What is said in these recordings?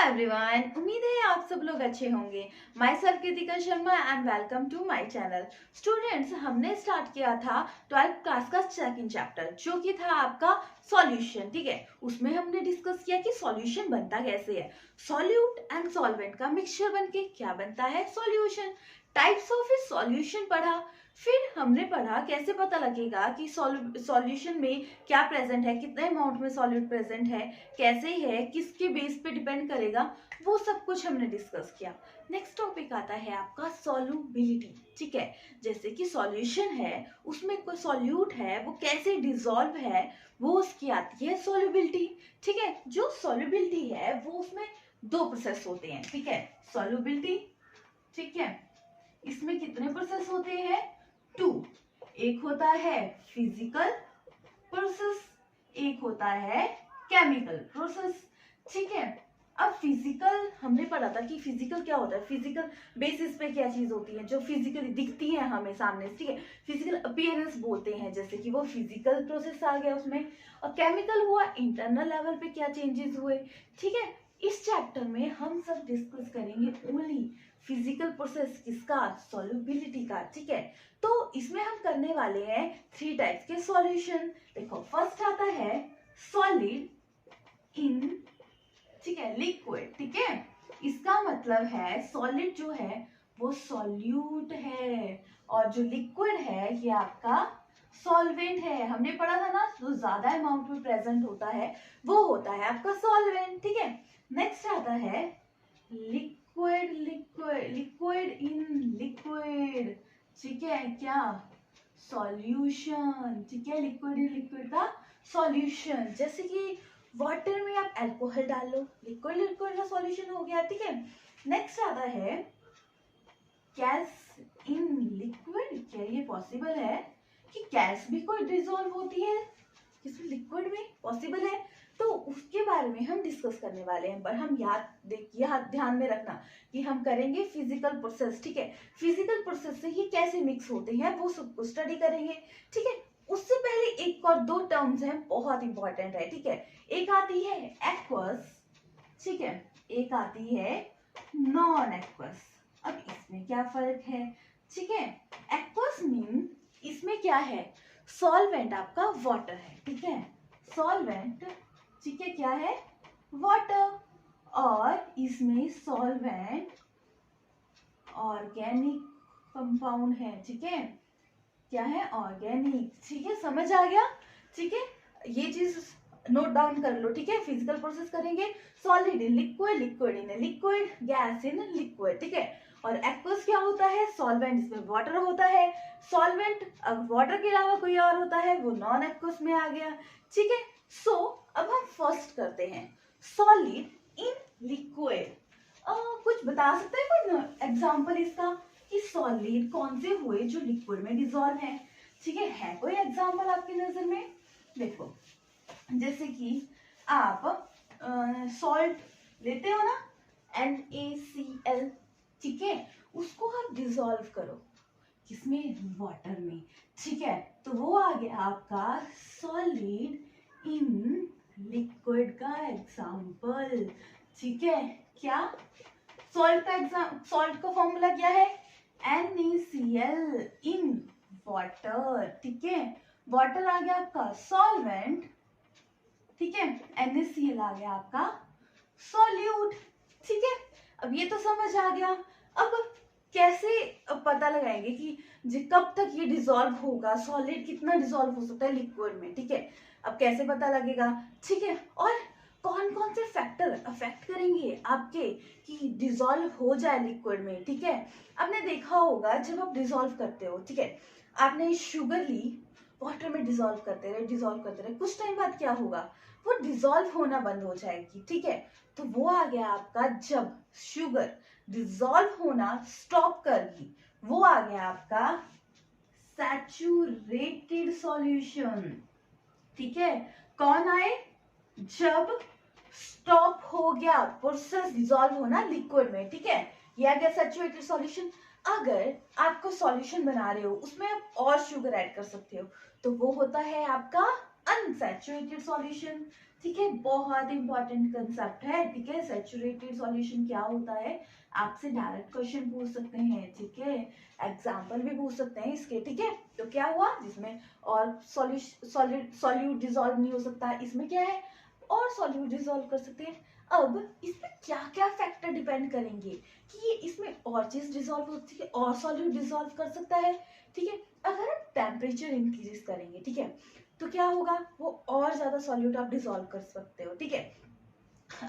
Everyone, उम्मीद है आप सब लोग अच्छे होंगे। Myself Kritika Sharma and welcome to my channel. Students, हमने स्टार्ट किया था 12th क्लास का सेकंड चैप्टर जो कि था आपका सॉल्यूशन। ठीक है, उसमें हमने डिस्कस किया कि सॉल्यूशन बनता कैसे है। सॉल्यूट एंड सॉल्वेंट का मिक्सचर बनके क्या बनता है, solution. Types of A solution पढ़ा। फिर हमने पढ़ा कैसे पता लगेगा कि सॉल्यूशन में क्या प्रेजेंट है, कितने अमाउंट में सॉल्यूट प्रेजेंट है, कैसे है, किसके बेस पे डिपेंड करेगा, वो सब कुछ हमने डिस्कस किया। नेक्स्ट टॉपिक आता है आपका सॉल्युबिलिटी। ठीक है, जैसे कि सॉल्यूशन है, उसमें कोई सॉल्यूट है, वो कैसे डिसॉल्व है, वो उसकी आती है सॉल्युबिलिटी। ठीक है, जो सॉल्युबिलिटी है वो उसमें दो प्रोसेस होते हैं। ठीक है, सॉल्युबिलिटी। ठीक है, इसमें कितने प्रोसेस होते हैं, 2। एक होता है फिजिकल प्रोसेस, एक होता है केमिकल प्रोसेस। ठीक है, अब फिजिकल हमने पढ़ा था कि फिजिकल क्या होता है, फिजिकल बेसिस पे क्या चीज होती है जो फिजिकली दिखती है हमें सामने। ठीक है, फिजिकल अपीयरेंस बोलते हैं, जैसे कि वो फिजिकल प्रोसेस आ गया उसमें। और केमिकल हुआ इंटरनल लेवल पे क्या चेंजेस हुए। ठीक है, इस चैप्टर में हम सब डिस्कस करेंगे ओनली फिजिकल प्रोसेस किसका, सॉल्युबिलिटी का। ठीक है, तो इसमें हम करने वाले हैं 3 टाइप्स के सॉल्यूशन। देखो, फर्स्ट आता है सॉलिड इन, ठीक है, लिक्विड। ठीक है, इसका मतलब है सॉलिड जो है वो सॉल्यूट है और जो लिक्विड है ये आपका सॉल्वेंट है। हमने पढ़ा था ना, जो ज्यादा अमाउंट में प्रेजेंट होता है वो होता है आपका सॉल्वेंट। ठीक है, नेक्स्ट आता है लिक्विड, लिक्विड इन लिक्विड। ठीक है, क्या, सॉल्यूशन। ठीक है, लिक्विड इन लिक्विड का सॉल्यूशन। जैसे कि वाटर में आप अल्कोहल डाल लो, लिक्विड लिक्विड का सॉल्यूशन हो गया। ठीक है, नेक्स्ट आता है गैस इन लिक्विड। क्या ये पॉसिबल है कि गैस भी कोई डिसॉल्व होती है जिसमें लिक्विड में, पॉसिबल है? तो उसके बारे में हम डिस्कस करने वाले हैं। पर हम याद ध्यान में रखना कि हम करेंगे फिजिकल प्रोसेस। ठीक है, फिजिकल प्रोसेस से ये कैसे मिक्स होते हैं वो सब कुछ स्टडी करेंगे। ठीक है, उससे पहले एक और 2 टर्म्स हैं, बहुत इंपॉर्टेंट है। ठीक है, एक आती है एक्वस, ठीक है, एक आती है नॉन एक्वस। अब इसमें क्या फर्क है? ठीक है, एक्वस मीन इसमें क्या है, सॉल्वेंट आपका वाटर है। ठीक है, सॉल्वेंट, ठीक है, क्या है, वाटर। और इसमें सॉल्वेंट ऑर्गेनिक कंपाउंड है। ठीक है, क्या है, ऑर्गेनिक। ठीक है, समझ आ गया? ठीक है, ये चीज नोट डाउन कर लो। ठीक है, फिजिकल प्रोसेस करेंगे solid in liquid, liquid in liquid, gas in liquid. ठीक है, और एक्वस क्या होता है, सॉल्वेंट, इसमें वाटर होता है। सॉल्वेंट अब वाटर के अलावा कोई और होता है, वो नॉन एक्वस में आ गया। ठीक है, सो अब हम फर्स्ट करते हैं सॉलिड इन लिक्विड। कुछ बता सकते हैं कोई एग्जाम्पल इसका कि सॉलिड कौन से हुए जो लिक्विड में डिसॉल्व है? ठीक है कोई एग्जाम्पल आपकी नजर में? देखो, जैसे कि आप सॉल्ट लेते हो ना, NaCl। ठीक है, उसको आप डिसॉल्व करो किसमें, वाटर में। ठीक है, तो वो आ गया आपका सॉलिड इन लिक्विड का एग्जाम्पल। ठीक है, क्या, सॉल्ट का फॉर्मूला क्या है, NaCl इन वाटर। ठीक है, वाटर आ गया आपका सॉल्वेंट। ठीक है, NaCl आ गया आपका सॉल्यूट। ठीक है, अब ये तो समझ आ गया। अब कैसे पता लगाएंगे कि कब तक ये डिसॉल्व होगा, सॉलिड कितना डिसॉल्व हो सकता है लिक्विड में। ठीक है, अब कैसे पता लगेगा? ठीक है, और कौन कौन से फैक्टर अफेक्ट करेंगे आपके कि डिसॉल्व हो जाए लिक्विड में। ठीक है, आपने देखा होगा जब आप डिसॉल्व करते हो, ठीक है, आपने शुगर ली, वाटर में डिसॉल्व करते रहे, डिसॉल्व करते रहे, कुछ टाइम बाद क्या होगा, वो डिसॉल्व होना बंद हो जाएगी। ठीक है, तो वो आ गया आपका जब शुगर डिसॉल्व होना स्टॉप करगी, वो आ गया आपका सैचुरेटेड सॉल्यूशन। ठीक है, कौन आए, जब स्टॉप हो गया प्रोसेस डिसॉल्व होना लिक्विड में। ठीक है, ये आ गया सैचुरेटेड सॉल्यूशन। अगर आपको सॉल्यूशन बना रहे हो उसमें आप और शुगर ऐड कर सकते हो, तो वो होता है आपका अनसैचुरेटेड सॉल्यूशन। ठीक है, बहुत इंपॉर्टेंट कंसेप्ट है। ठीक है, सैचुरेटेड सॉल्यूशन क्या होता है, आपसे डायरेक्ट क्वेश्चन पूछ सकते हैं। ठीक है, एग्जाम्पल भी पूछ सकते हैं इसके। ठीक है, तो क्या हुआ जिसमें और सॉल्यूट डिसॉल्व नहीं हो सकता, इसमें क्या है और सॉल्यूट डिसॉल्व कर सकते हैं। अब इसमें क्या क्या फैक्टर डिपेंड करेंगे कि ये इसमें और चीज डिसॉल्व होती है और सॉल्यूट डिसॉल्व कर सकता है। ठीक है, अगर आप टेम्परेचर इंक्रीज करेंगे, ठीक है, तो क्या होगा, वो और ज्यादा सॉल्यूट आप डिसॉल्व कर सकते हो। ठीक है,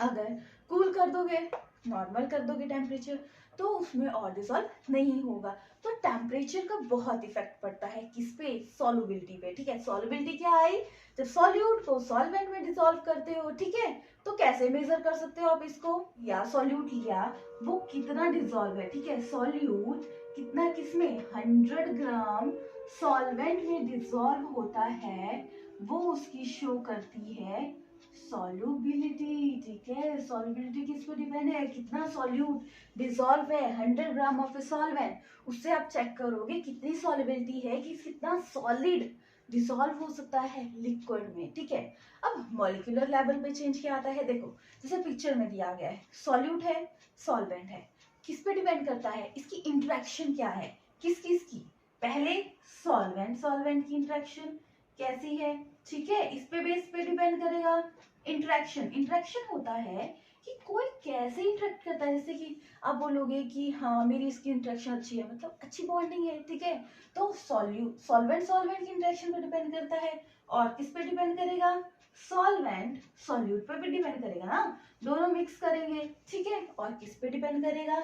अगर कूल कर दोगे, नॉर्मल कर दोगे टेम्परेचर, तो उसमें और डिसॉल्व नहीं होगा। तो टेम्परेचर का बहुत इफेक्ट पड़ता है किस पे, सॉल्युबिलिटी पे। ठीक है, सॉल्युबिलिटी क्या आई, जब सॉल्यूट को सॉल्वेंट में डिसॉल्व करते हो। ठीक है, तो कैसे मेजर कर सकते हो आप इसको, या सॉल्यूट लिया, वो कितना डिसॉल्व है। ठीक है, सॉल्यूट कितना किसमें, 100 ग्राम सॉल्वेंट में डिसॉल्व होता है, वो उसकी शो करती है सॉल्युबिलिटी। ठीक है, सॉल्युबिलिटी किस पे डिपेंड है, कितना सॉल्यूट डिसॉल्व है, 100 ग्राम ऑफ ए सॉल्वेंट, उससे आप चेक करोगे कितनी सॉल्युबिलिटी है कि कितना सॉलिड डिसॉल्व हो सकता है लिक्विड में। ठीक है, अब मॉलिक्यूलर लेवल पे चेंज क्या आता है, देखो जैसे पिक्चर में दिया गया है, सॉल्यूट है, सॉल्वेंट है, किस पे डिपेंड करता है, इसकी इंटरेक्शन क्या है, किस किस की, पहले सॉल्वेंट सॉल्वेंट की इंटरेक्शन कैसी है। ठीक है, इस पे बेस पे डिपेंड करेगा इंटरेक्शन। इंटरेक्शन होता है कि कोई कैसे इंटरेक्ट करता है, जैसे कि आप बोलोगे कि हाँ मेरी इसकी इंटरेक्शन अच्छी है, मतलब अच्छी बॉन्डिंग है। ठीक है, तो सॉल्वेंट सॉल्वेंट की इंटरेक्शन पे डिपेंड करता है, और किस पे डिपेंड करेगा, सॉल्वेंट सॉल्यूट पे भी डिपेंड करेगा ना, दोनों मिक्स करेंगे। ठीक है, और किस पे डिपेंड करेगा,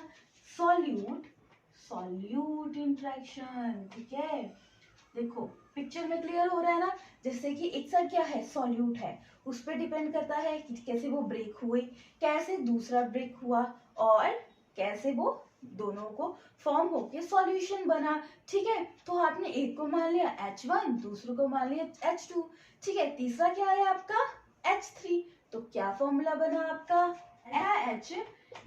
सॉल्यूट सॉल्यूट इंटरेक्शन। ठीक है, देखो पिक्चर में क्लियर हो रहा है ना, जैसे कि एक साइड क्या है, सॉल्यूट है, उस पर डिपेंड करता है कि कैसे वो ब्रेक हुए, कैसे दूसरा ब्रेक हुआ, और कैसे वो दोनों को फॉर्म होके सॉल्यूशन बना। ठीक है, तो आपने एक को मान लिया H1, दूसरे को मान लिया H2। ठीक है, तीसरा क्या है आपका H3, तो क्या फॉर्मूला बना आपका, H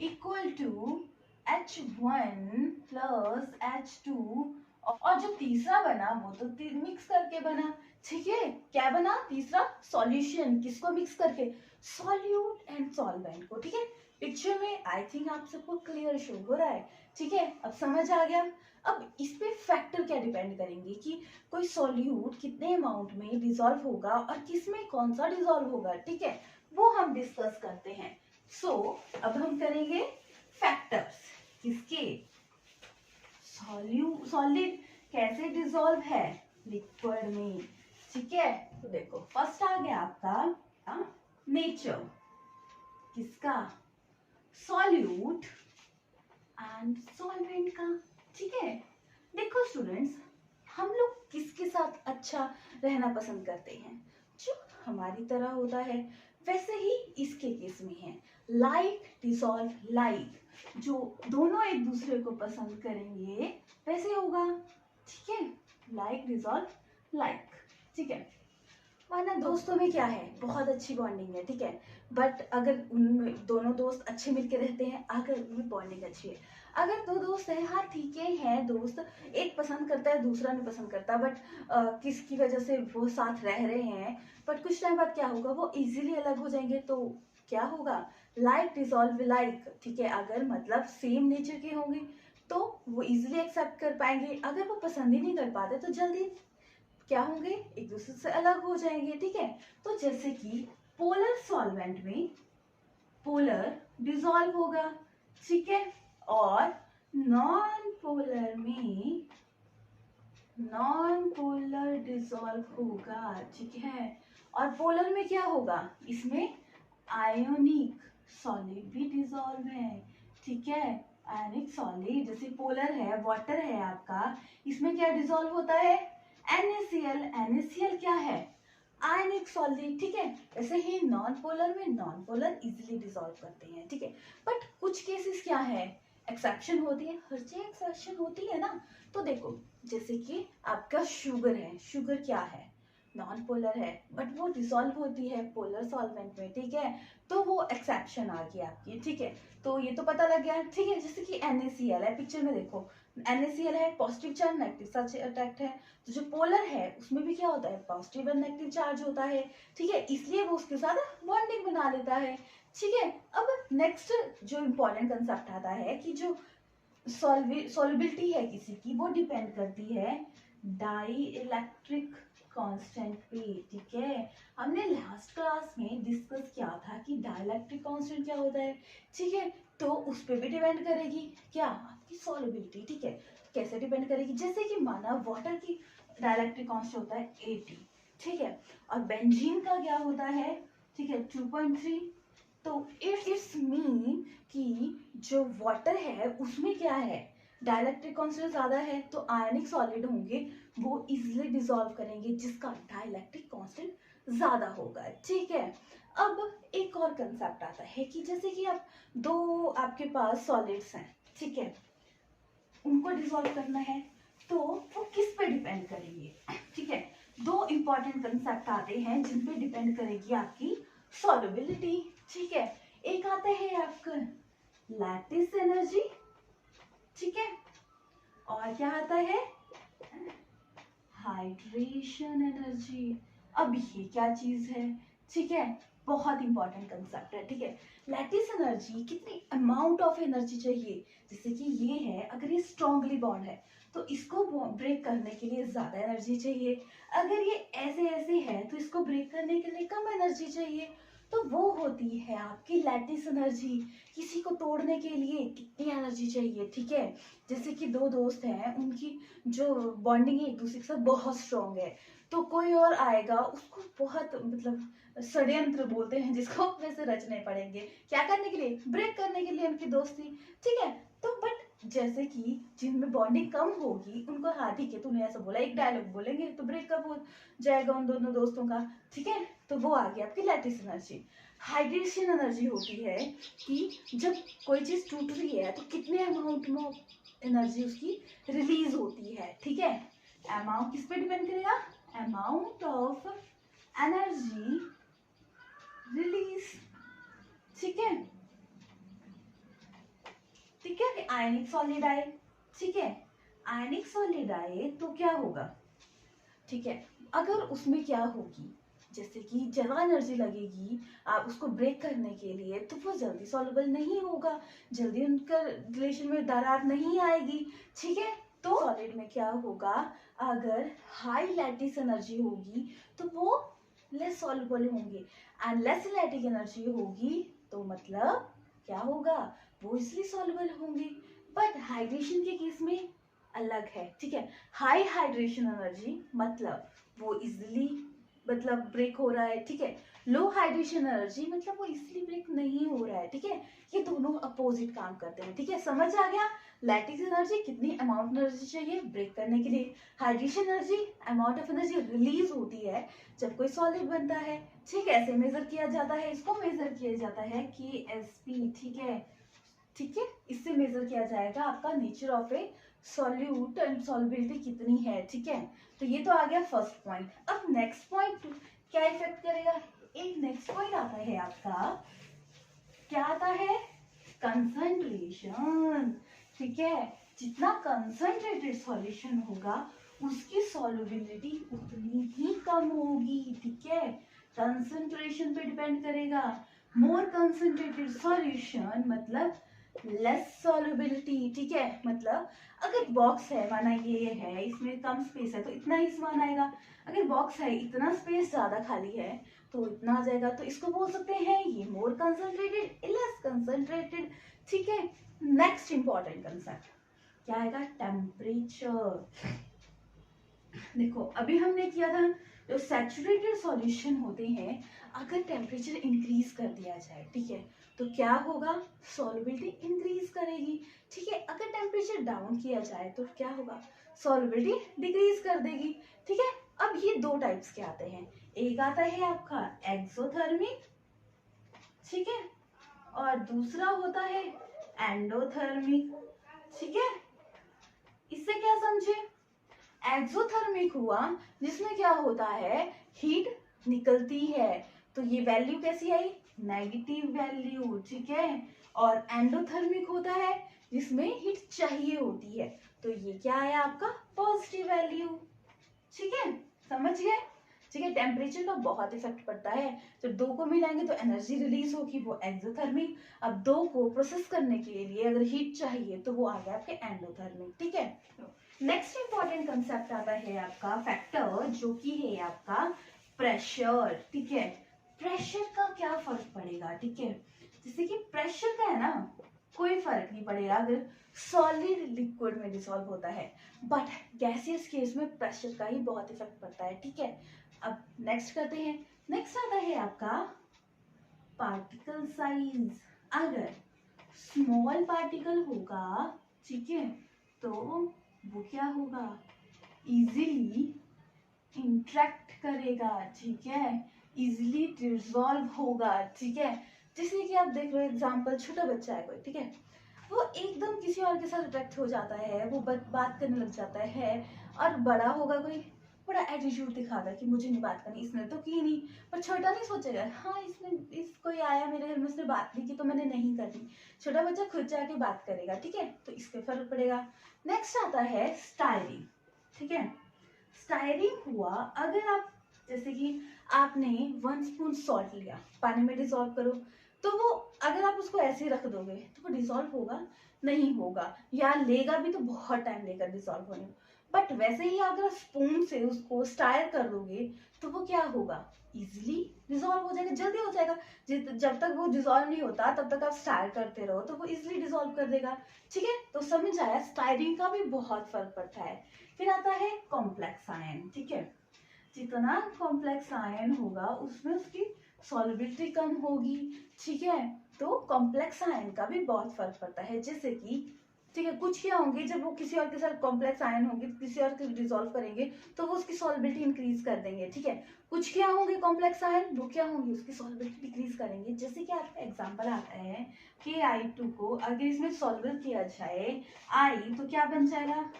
equal to H1 plus H2, और जो तीसरा बना वो तो मिक्स करके बना। ठीक है, क्या बना तीसरा, सॉल्यूशन, किसको मिक्स करके, सॉल्यूट एंड सॉल्वेंट को। ठीक है, पिक्चर में आई थिंक आप सबको क्लियर शो हो रहा है। ठीक है, अब समझ आ गया। अब इस पे फैक्टर क्या डिपेंड करेंगे कि कोई सॉल्यूट कितने अमाउंट में डिसॉल्व होगा और किस में कौन सा डिसॉल्व होगा। ठीक है, वो हम डिस्कस करते हैं। अब हम करेंगे फैक्टर्स, किसके, सॉलिड कैसे डिसॉल्व है लिक्विड में। ठीक है, तो देखो फर्स्ट आ गया आपका नेचर, किसका, सॉल्यूट एंड सॉल्वेंट का। ठीक है, देखो स्टूडेंट्स, हम लोग किसके साथ अच्छा रहना पसंद करते हैं, जो हमारी तरह होता है, वैसे ही इसके केस में है, लाइक डिसॉल्व लाइक, जो दोनों एक दूसरे को पसंद करेंगे वैसे होगा। ठीक है, लाइक डिसॉल्व लाइक। ठीक है, वरना दोस्तों में क्या है, बहुत अच्छी बॉन्डिंग है। ठीक है, बट अगर उनमें दोनों दोस्त अच्छे मिलके रहते हैं, अगर उनमें बॉन्डिंग अच्छी है, अगर दो दोस्त हैं, हाँ ठीक है दोस्त, एक पसंद करता है दूसरा नहीं पसंद करता, बट किसकी वजह से वो साथ रह रहे हैं, बट कुछ टाइम बाद क्या होगा, वो इजीली अलग हो जाएंगे, तो क्या होगा, लाइक डिसॉल्व लाइक। ठीक है, अगर मतलब सेम नेचर के होंगे तो वो इजीली एक्सेप्ट कर पाएंगे, अगर वो पसंद ही नहीं कर पाते तो जल्दी क्या होंगे, एक दूसरे से अलग हो जाएंगे। ठीक है, तो जैसे कि पोलर सॉल्वेंट में पोलर डिसॉल्व होगा। ठीक है, और नॉन पोलर में नॉन पोलर डिसॉल्व होगा। ठीक है, और पोलर में क्या होगा, इसमें आयोनिक सॉलिड भी डिसॉल्व है। ठीक है, आयोनिक सॉलिड जैसे पोलर है, वाटर है आपका, इसमें क्या डिसॉल्व होता है, NaCl। NaCl क्या है, आयनिक सॉलिड। ठीक है, ऐसे ही नॉन पोलर में नॉन पोलर इजीली डिसॉल्व करते हैं। ठीक है, बट कुछ केसेस क्या है, एक्सेप्शन होती है, हर जगह एक्सेप्शन होती है ना। तो देखो जैसे कि आपका शुगर है, शुगर क्या है, नॉन पोलर है बट वो डिसॉल्व होती है पोलर सॉल्वेंट में, ठीक है, तो वो एक्सेप्शन आ गई आपकी, ठीक है। तो ये तो पता लग गया, ठीक है। जैसे कि NaCl है, पिक्चर में देखो NaCl है, positive charge negative charge attacked है, तो जो पोलर है उसमें भी क्या होता है, पॉजिटिव और नेगेटिव चार्ज होता है, ठीक है, इसलिए वो उसके साथ बॉन्डिंग बना लेता है, ठीक है। अब नेक्स्ट जो इम्पोर्टेंट कंसेप्ट आता है कि जो सॉल्युबिलिटी है किसी की, वो डिपेंड करती है डाई इलेक्ट्रिक कांस्टेंट पे, ठीक है। हमने लास्ट क्लास में डिस्कस किया था कि डाइलेक्ट्रिक कांस्टेंट क्या होता है, ठीक है, तो उस पर भी डिपेंड करेगी क्या, आपकी सॉल्युबिलिटी, ठीक है। कैसे डिपेंड करेगी, जैसे कि माना वाटर की डाइलेक्ट्रिक कांस्टेंट होता है 80, ठीक है, और बेंजीन का क्या होता है, ठीक है, 2.3, तो इट्स मीन कि जो वाटर है उसमें क्या है, डाइलेक्ट्रिक कांस्टेंट ज्यादा है, तो आयनिक सॉलिड होंगे, वो इजिली डिसॉल्व करेंगे जिसका डाइलेक्ट्रिक कांस्टेंट ज्यादा होगा, ठीक है। अब एक और कंसेप्ट आता है कि जैसे कि आप दो आपके पास सॉलिड्स हैं, ठीक है, उनको डिसॉल्व करना है, तो वो किस पे डिपेंड करेंगे, ठीक है। दो इंपॉर्टेंट कंसेप्ट आते हैं जिन पे डिपेंड करेगी आपकी सॉल्युबिलिटी, ठीक है। एक आता है आपका लैटिस एनर्जी, ठीक है, और क्या आता है हाइड्रेशन एनर्जी। अब ये क्या चीज है, ठीक है, बहुत इंपॉर्टेंट कंसेप्ट है, ठीक है। लैटिस एनर्जी, कितनी अमाउंट ऑफ एनर्जी चाहिए, जैसे कि ये है, अगर ये स्ट्रांगली बॉन्ड है तो इसको ब्रेक करने के लिए ज्यादा एनर्जी चाहिए, अगर ये ऐसे ऐसे है तो इसको ब्रेक करने के लिए कम एनर्जी चाहिए, तो वो होती है आपकी लैटिस एनर्जी। किसी को तोड़ने के लिए कितनी एनर्जी चाहिए, ठीक है, जैसे कि दो दोस्त हैं, उनकी जो बॉन्डिंग है एक दूसरे के साथ बहुत स्ट्रांग है, तो कोई और आएगा उसको बहुत मतलब षड्यंत्र बोलते हैं जिसको, वैसे रचने पड़ेंगे, क्या करने के लिए, ब्रेक करने के लिए उनकी दोस्ती, ठीक है। तो बट जैसे कि जिनमें बॉन्डिंग कम होगी उनको, हाँ ठीक है तूने ऐसा बोला, एक डायलॉग बोलेंगे तो ब्रेकअप हो जाएगा उन दोनों दोस्तों का, ठीक है, तो वो आ गया आपकी लैटिस एनर्जी। हाइड्रेशन एनर्जी होती है कि जब कोई चीज टूट रही है तो कितने अमाउंट में एनर्जी उसकी रिलीज होती है, ठीक है। अमाउंट किस पे डिपेंड करेगा, अमाउंट ऑफ एनर्जी रिलीज, ठीक है, ठीक है। आयनिक सॉलिड आए, ठीक है, आयनिक सॉलिड आए तो क्या होगा, ठीक है, अगर उसमें क्या होगी, जैसे कि ज्यादा एनर्जी लगेगी आप उसको ब्रेक करने के लिए, तो वो जल्दी सॉल्युबल नहीं होगा, जल्दी उनका रिलेशन में दरार नहीं आएगी, ठीक है। तो सॉलिड में क्या होगा, अगर हाई लैटिस एनर्जी होगी तो वो लेस सॉल्युबल होंगे, एंड लेस लैटिक एनर्जी होगी तो मतलब क्या होगा, वो इसलिए सॉल्युबल होंगे। बट हाइड्रेशन के केस में अलग है, ठीक है। हाई हाइड्रेशन एनर्जी मतलब वो इजिली मतलब ब्रेक हो रहा है, ठीक है। लो हाइड्रेशन एनर्जी मतलब वो इजिली ब्रेक नहीं हो रहा है, ठीक है। ये दोनों अपोजिट काम करते हैं, ठीक है, समझ आ गया। लैटिस एनर्जी कितनी अमाउंट एनर्जी चाहिए ब्रेक करने के लिए, hydration energy amount of energy release होती है जब कोई सॉलिड बनता है, ठीक है। ऐसे मेजर किया जाता है, इसको मेजर किया जाता है KSP, ठीक है, ठीक है, इससे मेजर किया जाएगा आपका nature of A solute and solubility कितनी है, ठीक है। तो ये तो आ गया फर्स्ट पॉइंट। अब नेक्स्ट पॉइंट क्या इफेक्ट करेगा, एक नेक्स्ट पॉइंट आता है आपका, क्या आता है, कंसंट्रेशन, ठीक है। जितना कंसंट्रेटेड सॉल्यूशन होगा उसकी सॉल्युबिलिटी उतनी ही कम होगी, ठीक है, कंसंट्रेशन पे डिपेंड करेगा। मोर कंसंट्रेटेड सॉल्यूशन मतलब लेस सॉल्युबिलिटी, ठीक है, मतलब अगर बॉक्स है, माना ये है, इसमें कम स्पेस है तो इतना ही सामान आएगा, अगर बॉक्स है इतना स्पेस ज्यादा खाली है तो इतना आ जाएगा, तो इसको बोल सकते हैं ये मोर कंसंट्रेटेड, लेस कंसंट्रेटेड, ठीक है। नेक्स्ट इंपॉर्टेंट कंसेप्ट क्या आएगा, टेम्परेचर। देखो अभी हमने किया था, जो सैचुरेटेड सॉल्यूशन होते हैं अगर टेम्परेचर इंक्रीज कर दिया जाए, ठीक है, तो क्या होगा, सॉल्युबिलिटी इंक्रीज करेगी, ठीक है। अगर टेम्परेचर डाउन किया जाए तो क्या होगा, सॉल्युबिलिटी डिक्रीज कर देगी, ठीक है। अब ये दो टाइप्स के आते हैं, एक आता है आपका एक्सोथर्मिक, ठीक है, और दूसरा होता है एंडोथर्मिक, ठीक है। इससे क्या समझे, एक्सोथर्मिक हुआ जिसमें क्या होता है हीट निकलती है। तो ये वैल्यू कैसी आई, नेगेटिव वैल्यू, ठीक है। और एंडोथर्मिक होता है जिसमें हीट चाहिए होती है, तो ये क्या आया आपका पॉजिटिव वैल्यू, ठीक है, समझ गए। ठीक है, टेम्परेचर का बहुत इफेक्ट पड़ता है, जब दो को मिलाएंगे तो एनर्जी रिलीज होगी, वो एक्सोथर्मिक। अब दो को प्रोसेस करने के लिए अगर हीट चाहिए तो वो आ गया आपके एंडोथर्मिक, ठीक है। नेक्स्ट इंपॉर्टेंट कंसेप्ट आता है आपका फैक्टर, जो कि है आपका प्रेशर, ठीक है। प्रेशर का क्या फर्क पड़ेगा, ठीक है। जैसे कि प्रेशर का है ना, कोई फर्क नहीं पड़ेगा अगर सॉलिड लिक्विड में डिसॉल्व होता है, बट गैसियस केस में प्रेशर का ही बहुत इफेक्ट पड़ता है, ठीक है। अब नेक्स्ट करते हैं, नेक्स्ट आता है आपका पार्टिकल साइज। अगर स्मॉल पार्टिकल होगा, ठीक है, तो वो क्या होगा, इजीली इंटरेक्ट करेगा, ठीक है, इजीली डिसॉल्व होगा, ठीक है। जैसे कि आप देख लो एग्जांपल, छोटा बच्चा है कोई, ठीक है, वो एकदम किसी और के साथ अट्रैक्ट हो जाता है, वो बात करने लग जाता है। और बड़ा होगा कोई, बड़ा एटीट्यूड दिखाता है कि मुझे नहीं बात करनी, इसने तो की नहीं, पर छोटा नहीं सोचेगा हाँ इस कोई आया मेरे घर में, उसने बात नहीं की तो मैंने नहीं करनी। छोटा बच्चा खुद जाके बात करेगा, ठीक है, तो इसके फर्क पड़ेगा। नेक्स्ट आता है स्टायरिंग, ठीक है। स्टायरिंग हुआ, अगर आप जैसे कि आपने 1 स्पून सॉल्ट लिया, पानी में डिसॉल्व करो, तो वो अगर आप उसको ऐसे ही रख दोगे तो वो डिसॉल्व होगा नहीं होगा, या लेगा भी तो बहुत टाइम लेगा डिसॉल्व होने में। बट वैसे ही अगर स्पून से उसको स्टायर कर दोगे तो वो क्या होगा, इजीली डिसॉल्व हो जाएगा, जल्दी हो जाएगा। जब तक वो डिसॉल्व नहीं होता तब तक आप स्टायर करते रहो तो वो इजीली डिसॉल्व कर देगा, ठीक है। तो समझ आया, स्टायरिंग का भी बहुत फर्क पड़ता है। फिर आता है कॉम्प्लेक्स आयन, ठीक है। जितना कॉम्प्लेक्स आयन होगा उसमें उसकी सॉल्युबिलिटी कम होगी, ठीक है। तो कॉम्प्लेक्स आयन का भी बहुत फर्क पड़ता है। जैसे कि ठीक है, कुछ क्या होंगे, जब वो किसी और के साथ कॉम्प्लेक्स आयन होंगे, किसी और के डिसॉल्व करेंगे तो वो उसकी सॉल्युबिलिटी इंक्रीज कर देंगे, ठीक है। कुछ क्या होंगे कॉम्प्लेक्स आयन, वो क्या होंगे, उसकी सॉल्युबिलिटी डिक्रीज करेंगे। जैसे कि आपका एग्जांपल आता है KI2 को अगर इसमें सॉल्व किया जाए आई, तो क्या बन जाएगा,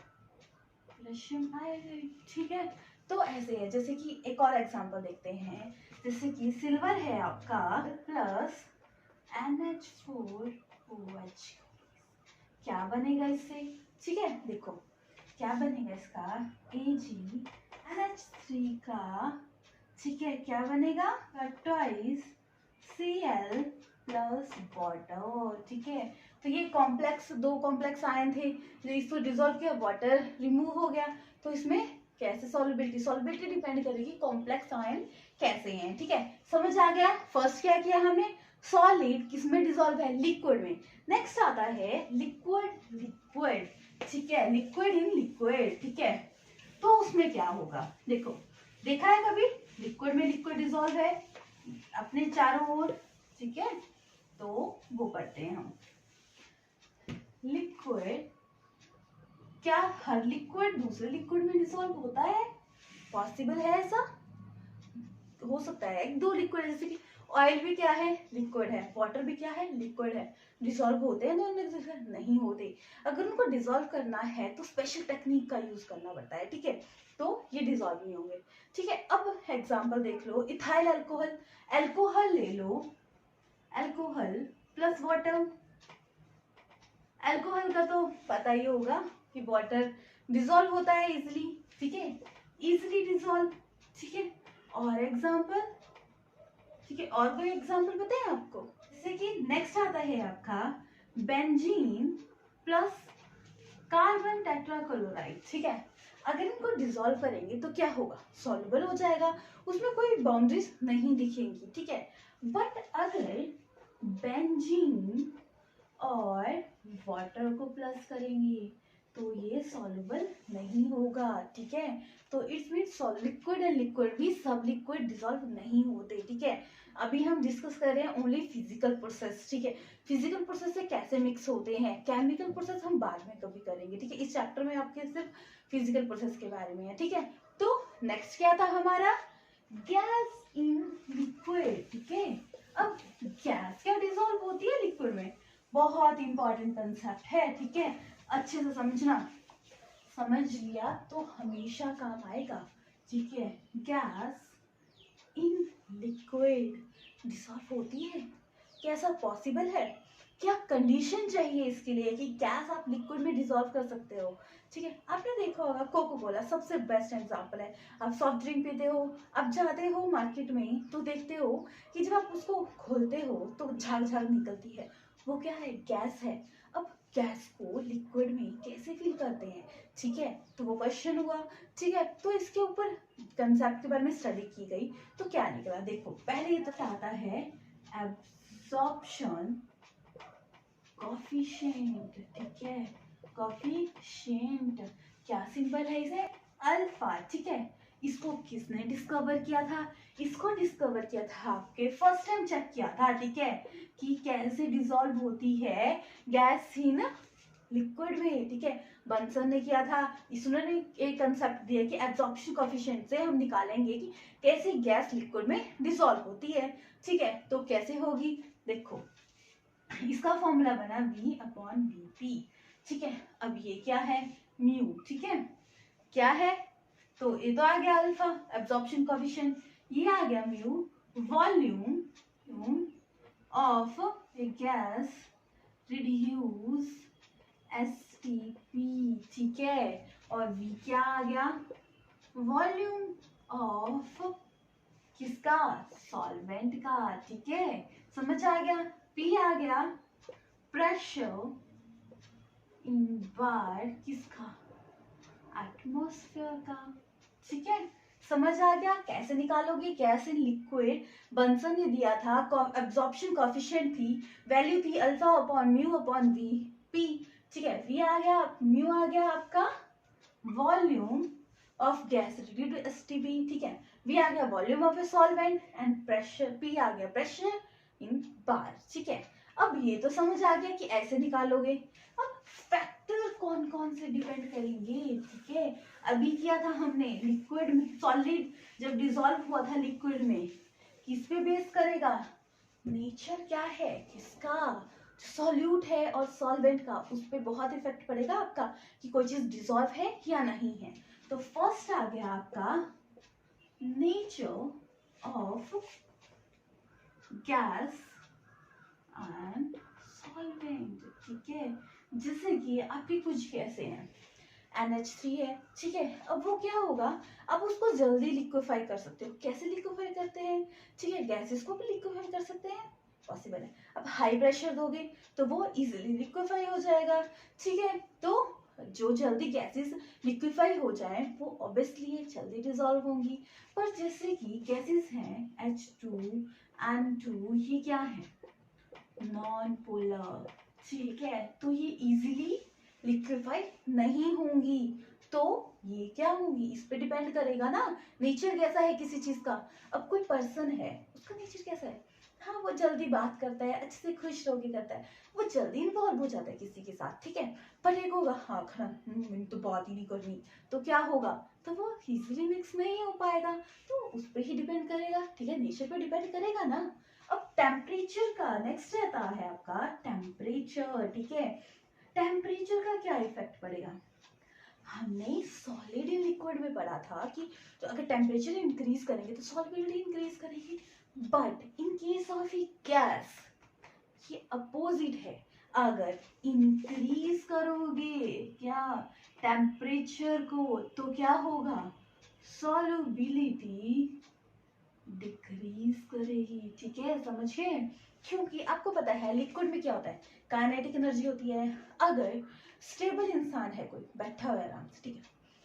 पोटेशियम आयोडाइड, ठीक है। तो ऐसे है, जैसे कि एक और एग्जांपल देखते हैं, जैसे कि सिल्वर है आपका प्लस NH4OH, क्या बनेगा इससे, ठीक है। देखो क्या बनेगा इसका, AgNH3 का, ठीक है, क्या बनेगा, ट्वाइस Cl प्लस वाटर, ठीक है। तो ये कॉम्प्लेक्स, दो कॉम्प्लेक्स आयन थे, जो इसको डिसॉल्व किया, वाटर रिमूव हो गया, तो इसमें कैसे सॉल्युबिलिटी डिपेंड करेगी कॉम्प्लेक्स आयन कैसे हैं, ठीक है। समझ आ गया। फर्स्ट क्या किया हमने, सॉलिड किसमें डिसॉल्व है, लिक्विड में। नेक्स्ट आता है लिक्विड, ठीक है, लिक्विड इन लिक्विड, ठीक है। तो उसमें क्या होगा, देखो देखा है कभी, लिक्विड में लिक्विड डिसॉल्व है अपने चारों ओर, ठीक है। तो वो पढ़ते हैं हम, लिक्विड, क्या हर लिक्विड दूसरे लिक्विड में डिसॉल्व होता है, पॉसिबल है ऐसा, हो सकता है एक दो लिक्विड, जैसे कि ऑयल भी क्या है, लिक्विड है, वाटर भी क्या है, लिक्विड है, डिसॉल्व होते हैं दोनों में, नहीं होते। अगर उनको डिसॉल्व करना है तो स्पेशल टेक्निक का यूज करना पड़ता है, ठीक है, तो ये डिसॉल्व नहीं होंगे, ठीक है। अब एग्जांपल देख लो, इथाइल अल्कोहल, अल्कोहल ले लो, अल्कोहल प्लस वाटर, अल्कोहल का तो पता ही होगा कि वाटर डिसॉल्व होता है इजिली, ठीक है, इजिली डिसॉल्व, ठीक है। और एग्जांपल, ठीक है, और कोई एग्जांपल पता है आपको, जैसे कि नेक्स्ट आता है आपका बेंजीन प्लस कार्बन टेट्राक्लोराइड, ठीक है। अगर इनको डिसॉल्व करेंगे तो क्या होगा, सॉल्युबल हो जाएगा, उसमें कोई बाउंड्रीज नहीं दिखेंगी, ठीक है। बट अगर बेंजीन और वाटर को प्लस करेंगे तो ये सॉल्युबल नहीं होगा, ठीक है। तो it's means liquid and liquid भी सब लिक्विड डिसॉल्व नहीं होते, ठीक है। अभी हम डिस्कस कर रहे हैं ओनली फिजिकल प्रोसेस, ठीक है। फिजिकल प्रोसेस से कैसे मिक्स होते हैं, केमिकल प्रोसेस हम बाद में कभी करेंगे, ठीक है। इस चैप्टर में आपके सिर्फ फिजिकल प्रोसेस के बारे में है, ठीक है। तो नेक्स्ट क्या था हमारा, गैस इन लिक्विड, ठीक है। अब गैस क्या डिसॉल्व होती है लिक्विड में, बहुत इंपॉर्टेंट कंसेप्ट है, ठीक है, अच्छे से समझना, समझ लिया तो हमेशा काम आएगा, ठीक है। गैस इन लिक्विड डिसॉल्व होती है? क्या ऐसा पॉसिबल है? क्या कंडीशन चाहिए इसके लिए कि गैस आप लिक्विड में डिसॉल्व कर सकते हो? ठीक है, आपने देखा होगा कोको कोला सबसे बेस्ट एग्जांपल है। आप सॉफ्ट ड्रिंक पीते हो, आप जाते हो मार्केट में तो देखते हो कि जब आप उसको खोलते हो तो झाग झाग निकलती है। वो क्या है? गैस है। अब गैस को लिक्विड में कैसे फिल करते हैं? ठीक है, तो वो क्वेश्चन हुआ। ठीक है, तो इसके ऊपर कंसेप्ट के बारे में स्टडी की गई तो क्या निकला? देखो, पहले ये तो आता है एब्जॉर्प्शन कॉफिशिएंट। ठीक है, कॉफिशिएंट क्या सिंबल है इसे? अल्फा। ठीक है, इसको किसने डिस्कवर किया था? इसको डिस्कवर किया था आपके फर्स्ट टाइम चेक किया था। ठीक है, कि कैसे डिसॉल्व होती है गैस इन लिक्विड में। ठीक है, बंसन ने किया था। इसने एक कंसेप्ट दिया कि एब्जॉर्प्शन कॉफिशिएंट से हम निकालेंगे कि कैसे गैस लिक्विड में डिसॉल्व होती है। ठीक है, तो कैसे होगी? देखो, इसका फॉर्मूला बना V अपॉन Vp। ठीक है, अब ये क्या है? म्यू। ठीक है, क्या है? तो ये तो आ गया अल्फा, एब्जॉर्प्शन कोएफिशिएंट। ये आ गया mu, volume of A gas reduce STP. ठीक है, और V क्या आ गया? वॉल्यूम ऑफ किसका? सॉल्वेंट का। ठीक है, समझ आ गया? P आ गया प्रेशर इन बार किसका? एटमॉस्फेयर का। ठीक है, समझ आ गया? कैसे निकालोगे गैस इन लिक्विड? बंसन ने दिया था, एब्जॉर्प्शन कोएफिशिएंट थी, वैल्यू थी alpha upon mu upon v p. ठीक है, वी आ गया, म्यू आ गया आपका volume of gas reduced to STP. ठीक है, वी आ गया volume of a solvent and pressure, p आ गया प्रेशर इन बार। ठीक है, अब ये तो समझ आ गया कि ऐसे निकालोगे। अब फैक्टर कौन कौन से डिपेंड करेंगे? ठीक है, अभी किया था हमने लिक्विड में, सॉलिड जब डिसॉल्व हुआ था लिक्विड में, किस पे बेस करेगा? नेचर क्या है किसका? सॉल्यूट है और सॉल्वेंट का, उस पर बहुत इफेक्ट पड़ेगा आपका कि कोई चीज डिसॉल्व है या नहीं है। तो फर्स्ट आ गया आपका nature of gas and solvent. ठीक है, जैसे कि आपकी कुछ गैसें हैं, NH3 है। ठीक है, अब वो क्या होगा? अब उसको जल्दी लिक्विफाई कर सकते हो। कैसे लिक्विफाई करते हैं? ठीक है, गैसेस को भी लिक्विफाई कर सकते हैं, पॉसिबल है। अब हाई प्रेशर दोगे तो वो इजीली लिक्विफाई हो जाएगा। ठीक है, तो जो जल्दी गैसेस लिक्विफाई हो जाए वो ऑब्वियसली जल्दी डिसॉल्व होंगी। पर जैसे कि गैसेस हैं H2 N2, ये क्या है? Non polar. ठीक है, तो ये इजीली लिक्विफाई नहीं होंगी। तो ये क्या होंगी? इस पे डिपेंड करेगा ना नेचर कैसा है किसी चीज का। अब कोई पर्सन है, उसका नेचर कैसा है? हाँ, वो जल्दी बात करता है, अच्छे से खुश होके करता है, वो जल्दी इन्वॉल्व हो जाता है किसी के साथ। ठीक है, पर एक होगा हाँ खड़ा, मैंने तो बात ही नहीं करनी, तो क्या होगा? तो वो इजीली मिक्स नहीं हो पाएगा। तो उस पर ही डिपेंड करेगा। ठीक है, नेचर पे डिपेंड करेगा ना। अब टेम्परेचर का नेक्स्ट रहता है आपका टेम्परेचर। ठीक है, टेम्परेचर का क्या इफेक्ट पड़ेगा? हमने सॉलिड इन लिक्विड में पढ़ा था कि तो अगर टेम्परेचर इंक्रीज करेंगे तो सॉल्युबिलिटी इंक्रीज करेगी। But in case of A gas ये अपोजिट है। अगर इंक्रीज करोगे क्या टेम्परेचर को तो क्या होगा? सॉल्युबिलिटी डिक्रीज करेगी। ठीक है, समझिए? क्योंकि आपको पता है लिक्विड में क्या होता है? काइनेटिक एनर्जी होती है। अगर स्टेबल इंसान है, कोई बैठा हुआ है आराम से, ठीक है,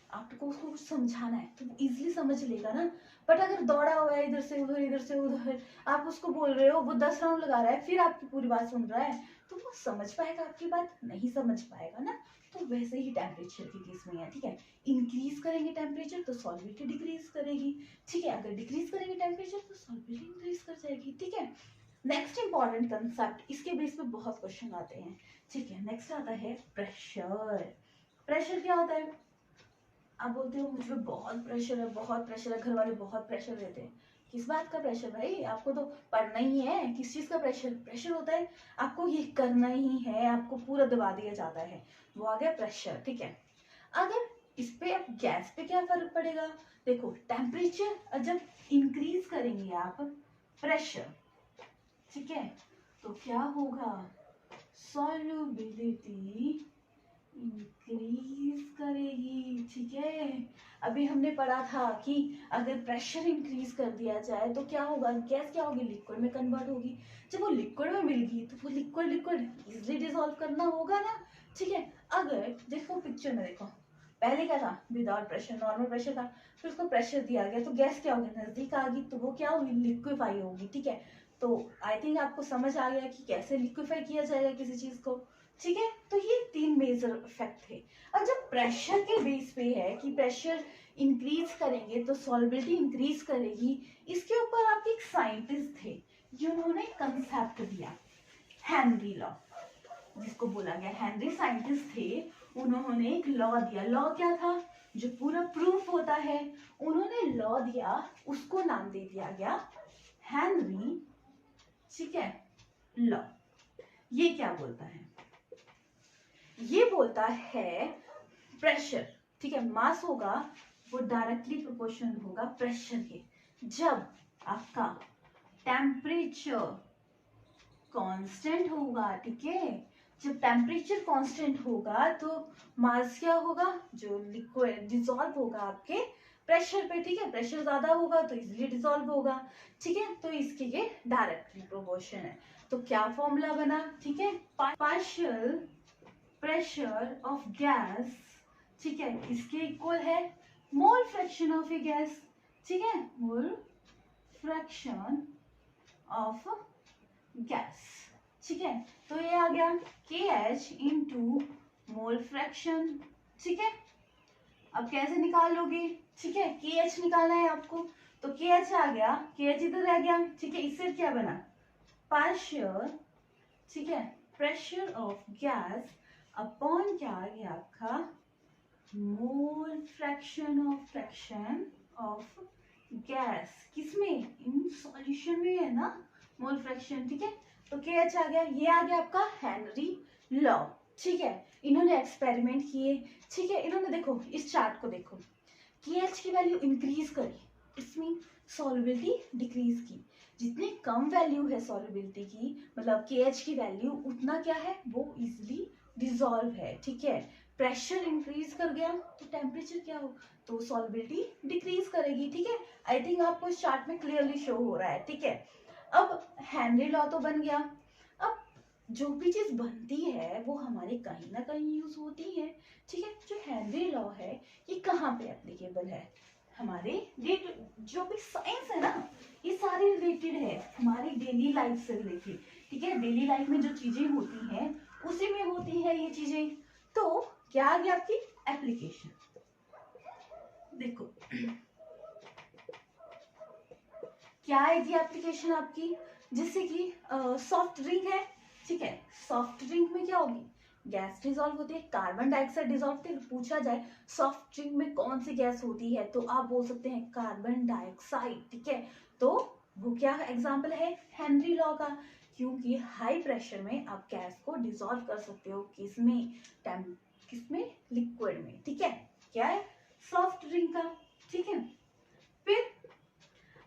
आपको उसको कुछ समझाना है तो इजीली समझ लेगा ना। बट अगर दौड़ा हुआ है इधर से उधर, इधर से उधर, आप उसको बोल रहे हो, वो 10 राउंड लगा रहा है, फिर आपकी पूरी बात सुन रहा है, तो वो समझ पाएगा आपकी बात? नहीं समझ पाएगा ना। तो वैसे ही टेम्परेचर के केस में है। ठीक है, इंक्रीज करेंगे टेम्परेचर तो सॉल्युबिलिटी डिक्रीज करेगी। ठीक है, अगर डिक्रीज करेंगे टेम्परेचर तो सॉल्युबिलिटी इंक्रीज कर जाएगी। ठीक है, नेक्स्ट इंपॉर्टेंट कंसेप्ट, इसके बेस पे बहुत क्वेश्चन आते हैं। ठीक है, नेक्स्ट आता है प्रेशर। प्रेशर क्या होता है? आप बोलते हो मुझ पे बहुत प्रेशर है, बहुत प्रेशर है, घर वाले बहुत प्रेशर देते हैं। किस बात का प्रेशर भाई? आपको तो पढ़ना ही है। किस चीज का प्रेशर? प्रेशर होता है आपको ये करना ही है, आपको पूरा दबा दिया जाता है, वो आ गया प्रेशर। ठीक है, अगर इस पे अब गैस पे क्या फर्क पड़ेगा? देखो टेम्परेचर जब इंक्रीज करेंगे आप प्रेशर, ठीक है, तो क्या होगा? सॉल्युबिलिटी इंक्रीज करेगी, ठीक है। अभी हमने पढ़ा था कि अगर प्रेशर इंक्रीज कर दिया जाए तो क्या होगा? गैस क्या होगी? लिक्विड में कन्वर्ट होगी। जब वो लिक्विड में मिल गई तो वो लिक्विड लिक्विड इजिली डिसॉल्व करना होगा ना, ठीक है। अगर देखो पिक्चर में देखो, पहले क्या था? विदाउट प्रेशर, नॉर्मल प्रेशर था, फिर उसको प्रेशर दिया गया तो गैस क्या होगी? नजदीक आ गई तो वो क्या होगी? लिक्विफाई होगी, ठीक है। तो आई थिंक आपको समझ आ गया कि कैसे लिक्विफाई किया जाएगा किसी चीज को, ठीक है। तो ये 3 मेजर इफेक्ट थे। अब जब प्रेशर के बेस पे है कि प्रेशर इंक्रीज करेंगे तो सॉल्युबिलिटी इंक्रीज करेगी, इसके ऊपर आपके एक साइंटिस्ट थे जिन्होंने कंसेप्ट दिया, हेनरी लॉ, जिसको बोला गया हेनरी साइंटिस्ट थे। उन्होंने एक लॉ दिया। लॉ क्या था? जो पूरा प्रूफ होता है, उन्होंने लॉ दिया, उसको नाम दे दिया गया हेनरी, ठीक है, लॉ। ये क्या बोलता है? ये बोलता है प्रेशर, ठीक है, मास होगा वो डायरेक्टली प्रोपोर्शनल होगा प्रेशर के। जब आपका टेम्परेचर कांस्टेंट होगा, ठीक है, जब टेम्परेचर कांस्टेंट होगा तो मास क्या होगा? जो लिक्विड डिसॉल्व होगा आपके प्रेशर पे, ठीक है। प्रेशर ज्यादा होगा तो इजिली डिसॉल्व होगा, ठीक है। तो इसके ये डायरेक्टली प्रोपोर्शन है। तो क्या फॉर्मूला बना? ठीक है, पार्शियल प्रेशर ऑफ गैस, ठीक है, इसके इक्वल है मोल फ्रैक्शन ऑफ ए गैस, ठीक है, मोल फ्रैक्शन ऑफ गैस, ठीक है। तो ये आ गया KH इंटू मोल फ्रैक्शन, ठीक है। अब कैसे निकाल लोगे? ठीक है, KH निकालना है आपको, तो KH आ गया, KH इधर रह गया, ठीक है। इससे क्या बना? पार्शियल, ठीक है, प्रेशर ऑफ गैस अपॉन क्या आ गया आपका? Mole fraction of gas. किसमें? इन सॉल्यूशन में है ना मोल फ्रैक्शन, ठीक है। तो KH आ गया, ये आ गया आपका हेनरी लॉ, ठीक है। इन्होंने एक्सपेरिमेंट किए, ठीक है। इन्होंने देखो इस चार्ट को देखो, KH की वैल्यू इंक्रीज करी, इट्स मीन सॉल्युबिलिटी डिक्रीज की। जितनी कम वैल्यू है सॉल्युबिलिटी की, मतलब KH की वैल्यू, उतना क्या है? वो इजिली डिसॉल्व है, ठीक है। प्रेशर इंक्रीज कर गया तो टेम्परेचर क्या हो? तो सॉल्युबिलिटी डिक्रीज करेगी, ठीक है। आई थिंक आपको इस चार्ट में क्लियरली शो हो रहा है, ठीक है। अब हेनरी लॉ तो बन गया। अब जो भी चीज बनती है वो हमारे कहीं ना कहीं यूज होती है, ठीक है। जो हेनरी लॉ है ये कहाँ पे एप्लीकेबल है? हमारे जो भी साइंस है ना, ये सारी रिलेटेड है हमारी डेली लाइफ से रिलेटेड, ठीक है। डेली लाइफ में जो चीजें होती हैं उसी में होती है ये चीजें। तो क्या आ गया आपकी एप्लीकेशन? देखो क्या आएगी एप्लीकेशन आपकी? जैसे कि सॉफ्ट ड्रिंक है, ठीक है। सॉफ्ट ड्रिंक में क्या होगी? गैस डिसॉल्व होती है, कार्बन डाइऑक्साइड डिसॉल्व होती है। पूछा जाए सॉफ्ट ड्रिंक में कौन सी गैस होती है तो आप बोल सकते हैं कार्बन डाइऑक्साइड, ठीक है। तो वो क्या एग्जाम्पल है? हेनरी लॉ का। क्योंकि हाई प्रेशर में आप गैस को डिसॉल्व कर सकते हो, किसमें? किसमें? लिक्विड में, ठीक है। क्या है? सॉफ्ट ड्रिंक का, ठीक है। फिर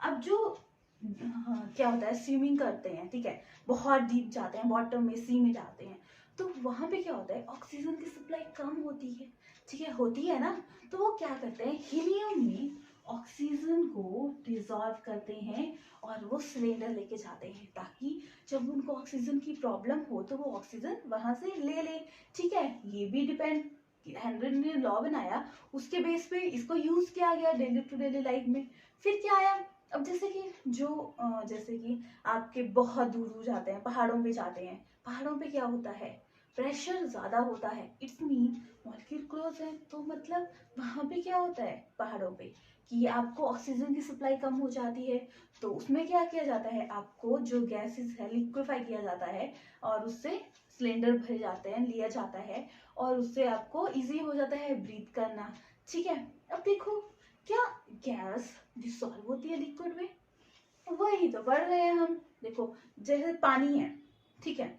अब जो क्या होता है, स्विमिंग करते हैं, ठीक है, बहुत डीप जाते हैं, बॉटम में, सी में जाते हैं, तो वहां पे क्या होता है? ऑक्सीजन की सप्लाई कम होती है, ठीक है, होती है ना। तो वो क्या करते हैं? हीलियम में ऑक्सीजन को डिसॉल्व करते हैं और वो सिलेंडर लेके जाते हैं, ताकि जब उनको ऑक्सीजन की प्रॉब्लम हो तो वो ऑक्सीजन वहां से ले ले, ठीक है। ये भी डिपेंड, हेनरी ने लॉ बनाया, उसके बेस पे इसको यूज किया गया डेली टू डेली लाइफ में। फिर क्या आया? अब जैसे कि जैसे कि आपके बहुत दूर दूर जाते हैं, पहाड़ों पे जाते हैं, पहाड़ों पे क्या होता है? प्रेशर ज्यादा होता है, इट्स मीन मॉलिक्यूल क्लोज है, तो मतलब वहां पे क्या होता है पहाड़ों पे कि आपको ऑक्सीजन की सप्लाई कम हो जाती है। तो उसमें क्या किया जाता है? आपको जो गैसेस है लिक्विफाई किया जाता है और उससे सिलेंडर भरे जाते हैं, लिया जाता है, और उससे आपको इजी हो जाता है ब्रीथ करना, ठीक है। अब देखो क्या गैस डिसॉल्व होती है लिक्विड में? वही तो पढ़ रहे हैं हम। देखो जैसे पानी है, ठीक है,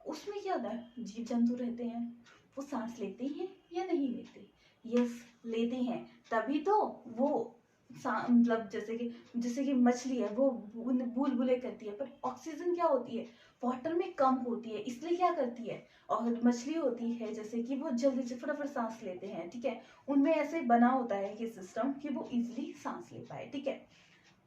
उसमें क्या होता है? जीव जंतु रहते हैं, वो सांस लेते हैं या नहीं लेते? यस लेते हैं, तभी तो वो मतलब जैसे कि मछली है वो बुलबुले करती है, पर ऑक्सीजन क्या होती है, वाटर में कम होती है, इसलिए क्या करती है, और मछली होती है जैसे कि वो जल्दी से फटाफट सांस लेते हैं, ठीक है, उनमें ऐसे बना होता है कि सिस्टम कि वो इजिली सांस ले पाए, ठीक है।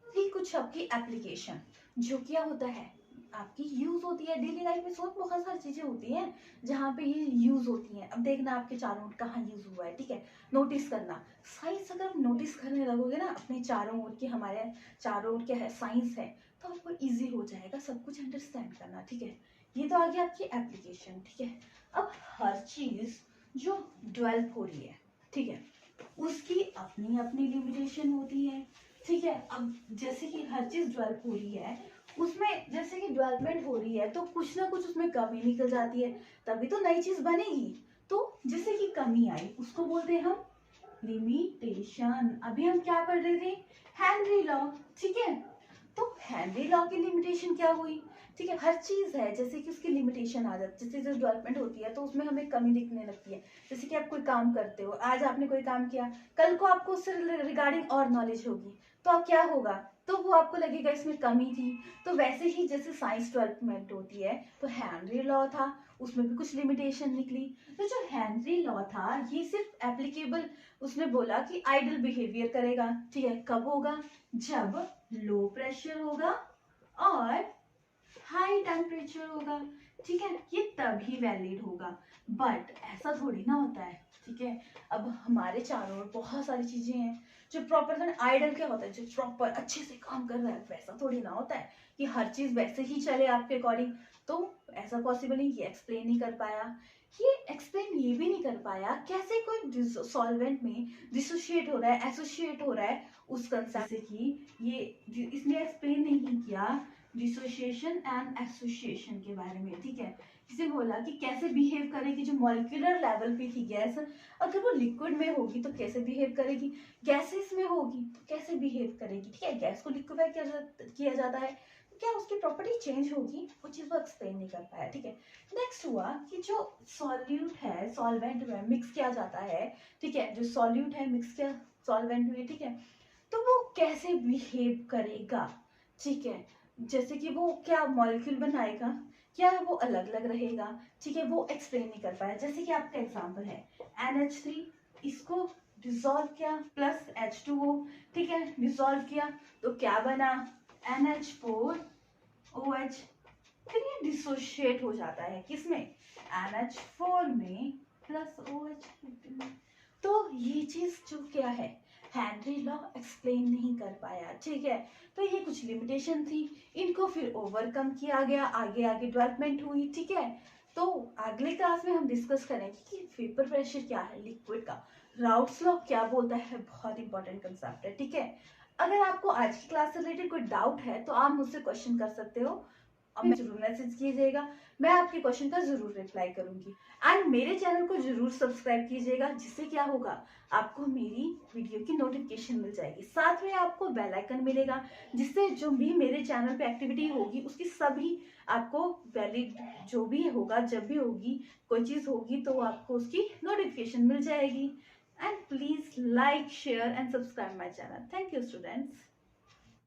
ये कुछ आपकी एप्लीकेशन जो क्या होता है, आपकी यूज होती है डेली लाइफ में, सोच बहुत सारी चीजें होती हैं जहाँ पे ये यूज होती हैं। अब देखना आपके चारों ओर कहाँ यूज हुआ है, ठीक है, नोटिस करना। साइंस अगर आप नोटिस करने लगोगे ना अपने चारों ओर की, हमारे चारों ओर क्या है, साइंस है, तो आपको इजी हो जाएगा सब कुछ अंडरस्टैंड करना, ठीक है। ये तो आ गया आपकी एप्लीकेशन, ठीक है। अब हर चीज जो डेवलप हो रही है, ठीक है, उसकी अपनी अपनी लिमिटेशन होती है, ठीक है। अब जैसे कि हर चीज डेवलप हो रही है, उसमें जैसे कि डेवलपमेंट हो रही है तो कुछ ना कुछ उसमें कमी निकल जाती है, तभी तो नई चीज बनेगी। तो जैसे कि कमी आई उसको बोलते हैं हम लिमिटेशन। अभी हम क्या पढ़ रहे थे, हेनरी लॉ, ठीक है। तो हेनरी लॉ की लिमिटेशन क्या हुई, ठीक है, हर चीज है जैसे कि उसकी लिमिटेशन आ जाती है, जैसे जैसे डेवलपमेंट होती है तो उसमें हमें कमी दिखने लगती है। जैसे कि आप कोई काम करते हो, आज आपने कोई काम किया, कल को आपको उससे रिगार्डिंग और नॉलेज होगी, तो अब क्या होगा, तो वो आपको लगेगा इसमें कमी थी। तो वैसे ही जैसे साइंस डेवलपमेंट होती है, तो हेनरी लॉ था, उसमें भी कुछ लिमिटेशन निकली। तो जो हेनरी लॉ था ये सिर्फ एप्लीकेबल, उसने बोला कि आइडल बिहेवियर करेगा, ठीक है, कब होगा, जब लो प्रेशर होगा और हाई टेम्परेचर होगा, ठीक है, ये तभी वैलिड होगा। बट ऐसा थोड़ी ना होता है, ठीक है। अब हमारे चारों ओर बहुत सारी चीजें हैं जो प्रॉपर, आइडल क्या होता है, जो प्रॉपर अच्छे से काम कर रहा है, वैसा थोड़ी ना होता है कि हर चीज वैसे ही चले आपके अकॉर्डिंग। तो ऐसा पॉसिबल नहीं, ये एक्सप्लेन नहीं कर पाया। ये एक्सप्लेन ये भी नहीं कर पाया कैसे कोई सॉल्वेंट में डिसोशिएट हो रहा है, एसोसिएट हो रहा है उस कंसेप्ट से, कि ये इसने एक्सप्लेन नहीं किया डिसोसिएशन एंड एसोसिएशन के बारे में, ठीक है। इसे बोला कि कैसे बिहेव करेगी जो मॉलिक्यूलर लेवल पे थी गैस, अगर वो लिक्विड में होगी तो कैसे बिहेव करेगी, गैसेस में होगी तो कैसे बिहेव करेगी, ठीक है। गैस को लिक्विफाई किया जाता है, तो क्या उसकी प्रॉपर्टी चेंज होगी, वो चीज वो एक्सप्लेन नहीं कर पाया, ठीक है। नेक्स्ट हुआ कि जो सॉल्यूट है, सॉल्वेंट में मिक्स किया जाता है, ठीक है, जो सॉल्यूट है मिक्स किया सॉल्वेंट में, ठीक है, तो वो कैसे बिहेव करेगा, ठीक है। जैसे कि वो क्या मॉलिक्यूल बनाएगा, क्या वो अलग अलग रहेगा, ठीक है, वो एक्सप्लेन नहीं कर पाया। जैसे कि आपका एग्जांपल है NH3, इसको डिसॉल्व किया प्लस H2O, ठीक है, डिसॉल्व किया तो क्या बना, NH4OH, फिर ये डिसोशिएट हो जाता है किसमें, NH4 में प्लस OH। तो ये चीज जो क्या है, हेनरी लॉ एक्सप्लेन नहीं कर पाया, ठीक है। तो ये कुछ लिमिटेशन थी, इनको फिर ओवरकम किया गया, आगे आगे डेवलपमेंट हुई, ठीक है। तो अगले क्लास में हम डिस्कस करेंगे कि वेपर प्रेशर क्या है लिक्विड का, राउट्स लॉ क्या बोलता है, बहुत इंपॉर्टेंट कंसेप्ट है, ठीक है। अगर आपको आज की क्लास से रिलेटेड कोई डाउट है तो आप मुझसे क्वेश्चन कर सकते हो, अब मैं जरूर मैसेज कीजिएगा, मैं आपके क्वेश्चन का जरूर रिप्लाई करूंगी। एंड मेरे चैनल को जरूर सब्सक्राइब कीजिएगा, जिससे क्या होगा, आपको मेरी वीडियो की नोटिफिकेशन मिल जाएगी, साथ में आपको बेल आइकन मिलेगा, जिससे जो भी मेरे चैनल पे एक्टिविटी होगी उसकी सभी आपको वैलिड, जो भी होगा, जब भी होगी कोई चीज होगी तो आपको उसकी नोटिफिकेशन मिल जाएगी। And please like share and subscribe my channel. Thank you students.